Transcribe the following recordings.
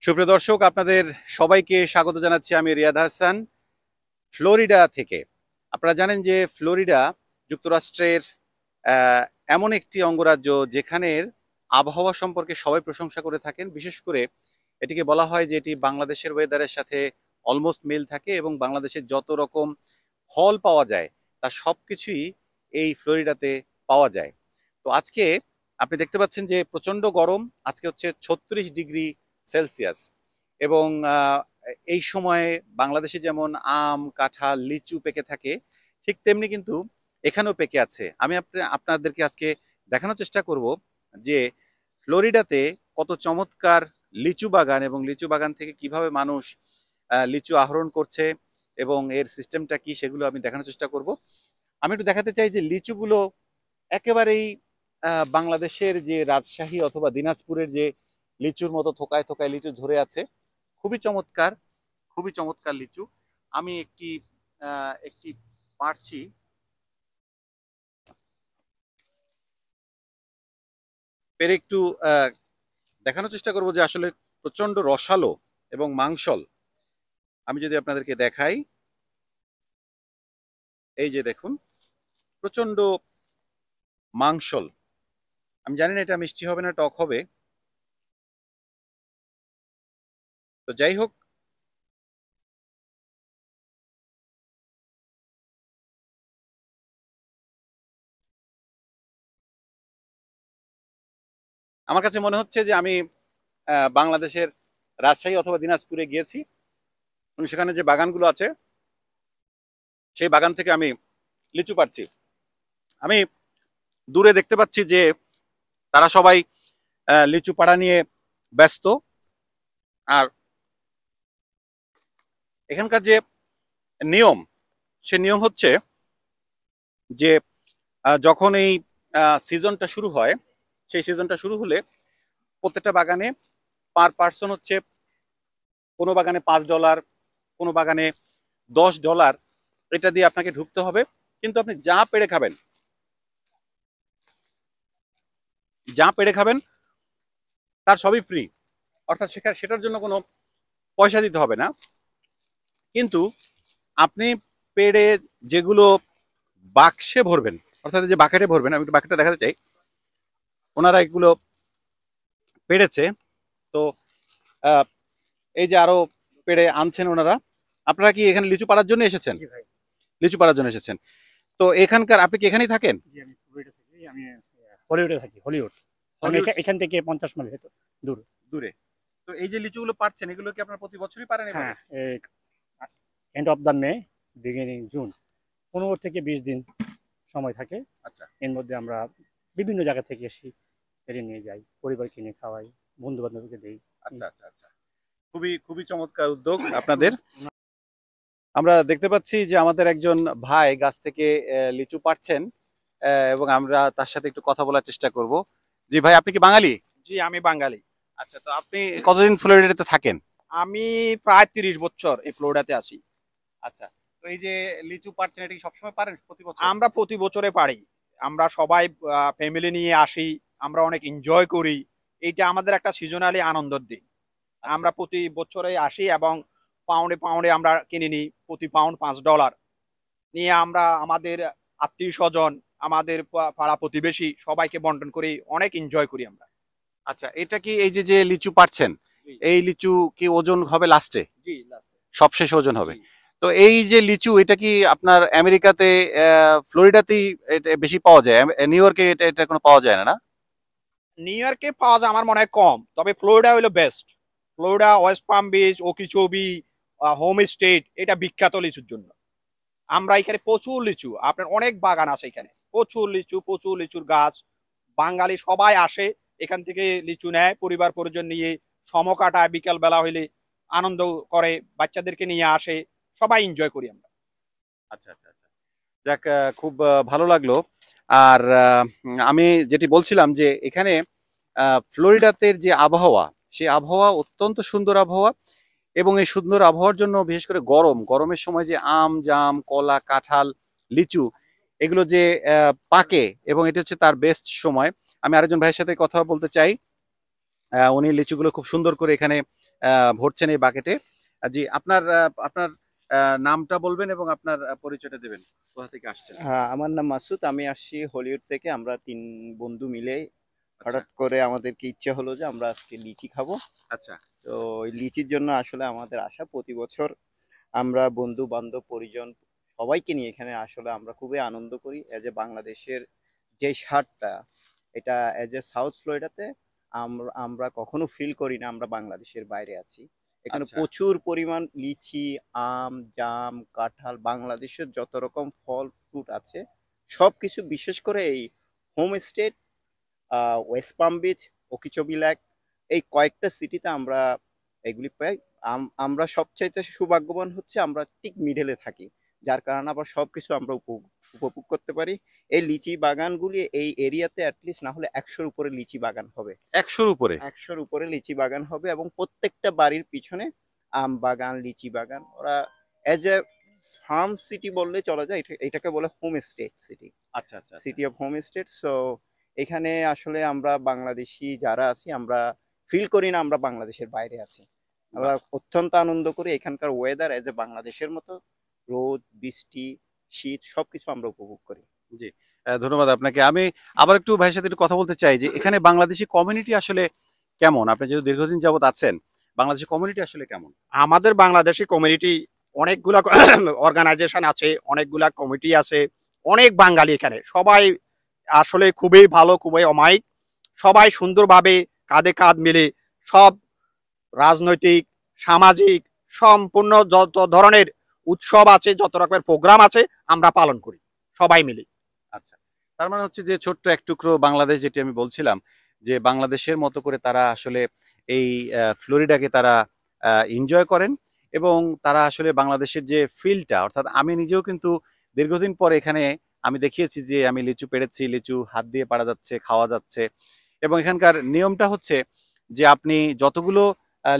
সুপ্রিয় দর্শক, আপনাদের সবাইকে স্বাগত জানাচ্ছি। আমি রিয়াদ হাসান, ফ্লোরিডা থেকে। আপনারা জানেন যে ফ্লোরিডা যুক্তরাষ্ট্রের এমন একটি অঙ্গরাজ্য যেখানের আবহাওয়া সম্পর্কে সবাই প্রশংসা করে থাকেন। বিশেষ করে এটিকে বলা হয় যে এটি বাংলাদেশের ওয়েদারের সাথে অলমোস্ট মিল থাকে এবং বাংলাদেশের যত রকম ফল পাওয়া যায় তার সব কিছুই এই ফ্লোরিডাতে পাওয়া যায়। তো আজকে আপনি দেখতে পাচ্ছেন যে প্রচণ্ড গরম। আজকে হচ্ছে 36 ডিগ্রি সেলসিয়াস এবং এই সময়ে বাংলাদেশে যেমন আম, কাঁঠাল, লিচু পেকে থাকে, ঠিক তেমনি কিন্তু এখানেও পেকে আছে। আমি আপনাদেরকে আজকে দেখানোর চেষ্টা করব যে ফ্লোরিডাতে কত চমৎকার লিচু বাগান এবং লিচু বাগান থেকে কিভাবে মানুষ লিচু আহরণ করছে এবং এর সিস্টেমটা কি, সেগুলো আমি দেখানোর চেষ্টা করব। আমি একটু দেখাতে চাই যে লিচুগুলো একেবারেই বাংলাদেশের যে রাজশাহী অথবা দিনাজপুরের যে লিচুর মতো থোকায় থোকায় লিচু ধরে আছে। খুবই চমৎকার, খুবই চমৎকার লিচু। আমি একটি একটি পারছি, পেরে একটু দেখানোর চেষ্টা করব যে আসলে প্রচন্ড রসালো এবং মাংসল। আমি যদি আপনাদেরকে দেখাই, এই যে দেখুন, প্রচন্ড মাংসল। আমি জানি না এটা মিষ্টি হবে না টক হবে, তো যাই হোক, আমার কাছে মনে হচ্ছে যে আমি বাংলাদেশের রাজশাহী অথবা দিনাজপুরে গিয়েছি এবং সেখানে যে বাগানগুলো আছে সেই বাগান থেকে আমি লিচু পাচ্ছি। আমি দূরে দেখতে পাচ্ছি যে তারা সবাই লিচু পাড়া নিয়ে ব্যস্ত। আর এখানকার যে নিয়ম, সে নিয়ম হচ্ছে যে যখন এই সিজনটা শুরু হয়, সেই সিজনটা শুরু হলে প্রত্যেকটা বাগানে পার পার্সন হচ্ছে, কোনো বাগানে $5, কোনো বাগানে $10, এটা দিয়ে আপনাকে ঢুকতে হবে। কিন্তু আপনি যা পেড়ে খাবেন, যা পেড়ে খাবেন তার সবই ফ্রি, অর্থাৎ সেটার জন্য কোনো পয়সা দিতে হবে না। কিন্তু আপনি পেড়ে যেগুলো বাক্সে ভরবেন, অর্থাৎ যে বাকেটে ভরবেন, আমি একটু বাকেটটা দেখাতে চাই। ওনারা এগুলো পেড়েছে, তো এই যে আরো পেড়ে আনছেন ওনারা। আপনারা কি এখানে লিচু পাড়ার জন্য এসেছেন? লিচু পাড়ার জন্য এসেছেন। তো এখানকার, আপনি কি এখানেই থাকেন? আমি হলিউডে থাকি। হলিউড এখান থেকে 50 মাইল দূর দূরে। তো এই যে লিচুগুলো পাচ্ছেন, এগুলো কি আপনারা প্রতি বছরই পারেন? হ্যাঁ, end of the May, beginning June, 15 থেকে 20 দিন সময় থাকে। আচ্ছা, এর মধ্যে আমরা বিভিন্ন জায়গা থেকে এসে পেরে নিয়ে যাই, পরিবার কিনে খাওয়াই, বন্ধু বান্ধবকে দেই। আচ্ছা আচ্ছা আচ্ছা, খুবই খুবই চমৎকার উদ্যোগ আপনাদের। আমরা দেখতে পাচ্ছি যে আমাদের একজন ভাই গাছ থেকে লিচু পাড়ছেন এবং আমরা তার সাথে একটু কথা বলার চেষ্টা করব। জি ভাই, আপনি কি বাঙালি? জি, আমি বাঙালি। আচ্ছা, তো আপনি কতদিন ফ্লোরিডাতে থাকেন? আমি প্রায় 30 বছর এই ফ্লোরিডাতে আছি। আচ্ছা, তো এই যে লিচু পাড়ছেন, এটা কি সবসময় পারেন প্রতি বছর? আমরা প্রতি বছরে পারি। আমরা সবাই ফ্যামিলি নিয়ে আসি, আমরা অনেক এনজয় করি। এইটা আমাদের একটা সিজনালি আনন্দের দিন। আমরা প্রতি বছরে আসি এবং পাউন্ডে পাউন্ডে আমরা কিনে নিই। প্রতি পাউন্ড $5 নিয়ে আমরা আমাদের আত্মীয় স্বজন, আমাদের পাড়া প্রতিবেশী সবাইকে বন্টন করি, অনেক এনজয় করি আমরা। আচ্ছা, এটা কি এই যে যে লিচু পাড়ছেন, এই লিচু কি ওজন হবে লাস্টে? জি, সবশেষে ওজন হবে। তো এই যে লিচু, এটা কি আপনার আমেরিকাতে ফ্লোরিডাতেই এটা বেশি পাওয়া যায়? নিউ ইয়র্কে এটা এটা কোনো পাওয়া যায় না, না? নিউ ইয়র্কে পাওয়া যায় আমার মনে হয় কম, তবে ফ্লোরিডা হলো best. Florida, West Palm Beach, Okeechobee, home state, এটা বিখ্যাত লিচুর জন্য। আমরা এখানে প্রচুর লিচু, আপনার অনেক বাগান আছে এখানে, প্রচুর লিচু, প্রচুর লিচুর গাছ। বাঙালি সবাই আসে এখান থেকে লিচু নেয়, পরিবার পরিজন নিয়ে সময় কাটায়, বিকাল বেলা হইলে আনন্দ করে, বাচ্চাদেরকে নিয়ে আসে, সবাই এনজয় করি আমরা। আচ্ছা আচ্ছা আচ্ছা, যাক, খুব ভালো লাগলো। আর আমি যেটি বলছিলাম যে এখানে ফ্লোরিডাতে যে আবহাওয়া, সেই আবহাওয়া অত্যন্ত সুন্দর আবহাওয়া। এবং এই সুন্দর আবহাওয়ার জন্য বিশেষ করে গরমের সময় যে আম, জাম, কলা, কাঁঠাল, লিচু এগুলো যে পাকে, এবং এটা হচ্ছে তার বেস্ট সময়। আমি আরেকজন ভাইয়ের সাথে কথা বলতে চাই। উনি লিচুগুলো খুব সুন্দর করে এখানে ভরছেন এই বাকেটে। জি, আপনার আপনার নামটা বলবেন এবং আপনার পরিচয়টা দেবেন, কোথা থেকে আসছেন? হ্যাঁ, আমার নাম মাসুদ। আমি আসছি হলিউড থেকে। আমরা 3 বন্ধু মিলে আচ্ছা হঠাৎ করে আমাদেরকে ইচ্ছে হলো যে আমরা আজকে লিচি খাবো। আচ্ছা তো ওই লিচির জন্য আসলে আমাদের আসা। প্রতি বছর আমরা বন্ধু-বান্ধব, পরিজন সবাইকে নিয়ে এখানে আসলে আমরা খুবই আনন্দ করি। এজ এ বাংলাদেশের যে স্বাদটা, এটা এজ এ সাউথ ফ্লোরিডাতে আমরা কখনো ফিল করি না আমরা বাংলাদেশের বাইরে আছি। এখানে আচ্ছা প্রচুর পরিমাণ লিচি, আম, জাম, কাঁঠাল, বাংলাদেশের যত রকম ফল ফ্রুট আছে সবকিছু, বিশেষ করে এই home state, West Palm Beach, Okeechobee lake, এই কয়েকটা সিটিতে আমরা এগুলি পাই। আমরা সবচাইতে সৌভাগ্যবান হচ্ছে আমরা ঠিক মিডলে থাকি, যার কারণে আবার সবকিছু আমরা উপভোগ করতে পারি। এই লিচি বাগানগুলি এই এরিয়াতে অ্যাটলিস্ট না হলে 100-র উপরে লিচি বাগান হবে। 100-র উপরে? 100-র উপরে লিচি বাগান হবে, এবং প্রত্যেকটা বাড়ির পিছনে আম বাগান, লিচি বাগান। ওরা এজ এ ফার্ম সিটি বললে চলা যায়, এটাকে বলে হোম স্টেট সিটি, আচ্ছা আচ্ছা city of home state. So এখানে আসলে আমরা বাংলাদেশি যারা আছি আমরা ফিল করি না আমরা বাংলাদেশের বাইরে আছি। আমরা অত্যন্ত আনন্দ করি এখানকার ওয়েদার এজ এ বাংলাদেশের মতো, রোদ, বৃষ্টি, শীত সবকিছু আমরা উপভোগ করি। জি, ধন্যবাদ আপনাকে। আমি আবার একটু ভাইয়ের সাথে একটু কথা বলতে চাই যে এখানে বাংলাদেশি কমিউনিটি আসলে কেমন? আপনি যেহেতু দীর্ঘদিন যাবত আছেন, বাংলাদেশি কমিউনিটি আসলে কেমন? আমাদের বাংলাদেশি কমিউনিটি অনেকগুলা অর্গানাইজেশন আছে, অনেকগুলা কমিটি আছে, অনেক বাঙালি এখানে। সবাই আসলে খুবই ভালো, খুবই অমায়িক। সবাই সুন্দরভাবে কাঁধে কাঁধ মিলে সব রাজনৈতিক, সামাজিক, সম্পূর্ণ যত ধরনের উৎসব আছে, যত রকমের প্রোগ্রাম আছে আমরা পালন করি সবাই মিলে। আচ্ছা, তার মানে হচ্ছে যে ছোট্ট এক টুকরো বাংলাদেশ, যেটি আমি বলছিলাম যে বাংলাদেশের মতো করে তারা আসলে এই ফ্লোরিডাকে তারা এনজয় করেন, এবং তারা আসলে বাংলাদেশের যে ফিলটা, অর্থাৎ আমি নিজেও কিন্তু দীর্ঘদিন পর এখানে আমি দেখিয়েছি যে আমি লিচু পেড়েছি, লিচু হাত দিয়ে পাড়া যাচ্ছে, খাওয়া যাচ্ছে। এবং এখানকার নিয়মটা হচ্ছে যে আপনি যতগুলো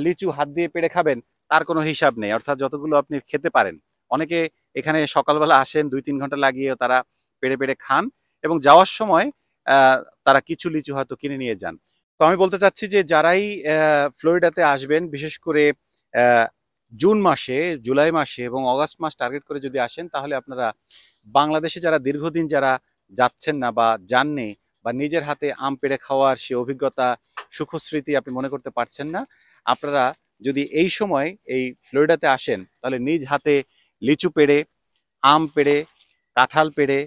লিচু হাত দিয়ে পেড়ে খাবেন তার কোনো হিসাব নেই, অর্থাৎ যতগুলো আপনি খেতে পারেন। অনেকে এখানে সকালবেলা আসেন, 2-3 ঘন্টা লাগিয়ে তারা পেড়ে পেড়ে খান, এবং যাওয়ার সময় তারা কিছু লিচু হয়তো কিনে নিয়ে যান। তো আমি বলতে চাচ্ছি যে যারাই ফ্লোরিডাতে আসবেন, বিশেষ করে জুন মাসে, জুলাই মাসে এবং অগাস্ট মাস টার্গেট করে যদি আসেন, তাহলে আপনারা বাংলাদেশে যারা দীর্ঘদিন যারা যাচ্ছেন না বা যাননি, বা নিজের হাতে আম পেড়ে খাওয়ার সে অভিজ্ঞতা, সুখস্মৃতি আপনি মনে করতে পারছেন না, আপনারা যদি এই সময় এই ফ্লোরিডাতে আসেন তাহলে নিজ হাতে লিচু পেড়ে, আম পেড়ে, কাঁঠাল পেড়ে,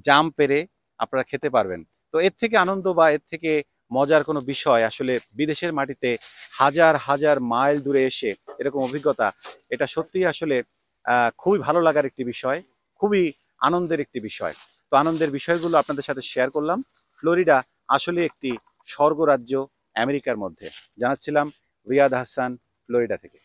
জাম পেড়ে আপনারা খেতে পারবেন। তো এর থেকে আনন্দ বা এর থেকে মজার কোনো বিষয় আসলে বিদেশের মাটিতে হাজার হাজার মাইল দূরে এসে এরকম অভিজ্ঞতা, এটা সত্যিই আসলে খুবই ভালো লাগার একটি বিষয়, খুবই আনন্দের একটি বিষয়। তো আনন্দের বিষয়গুলো আপনাদের সাথে শেয়ার করলাম। ফ্লোরিডা আসলে একটি স্বর্গরাজ্য আমেরিকার মধ্যে। জানাচ্ছিলাম রিয়াদ হাসান, ফ্লোরিডা থেকে।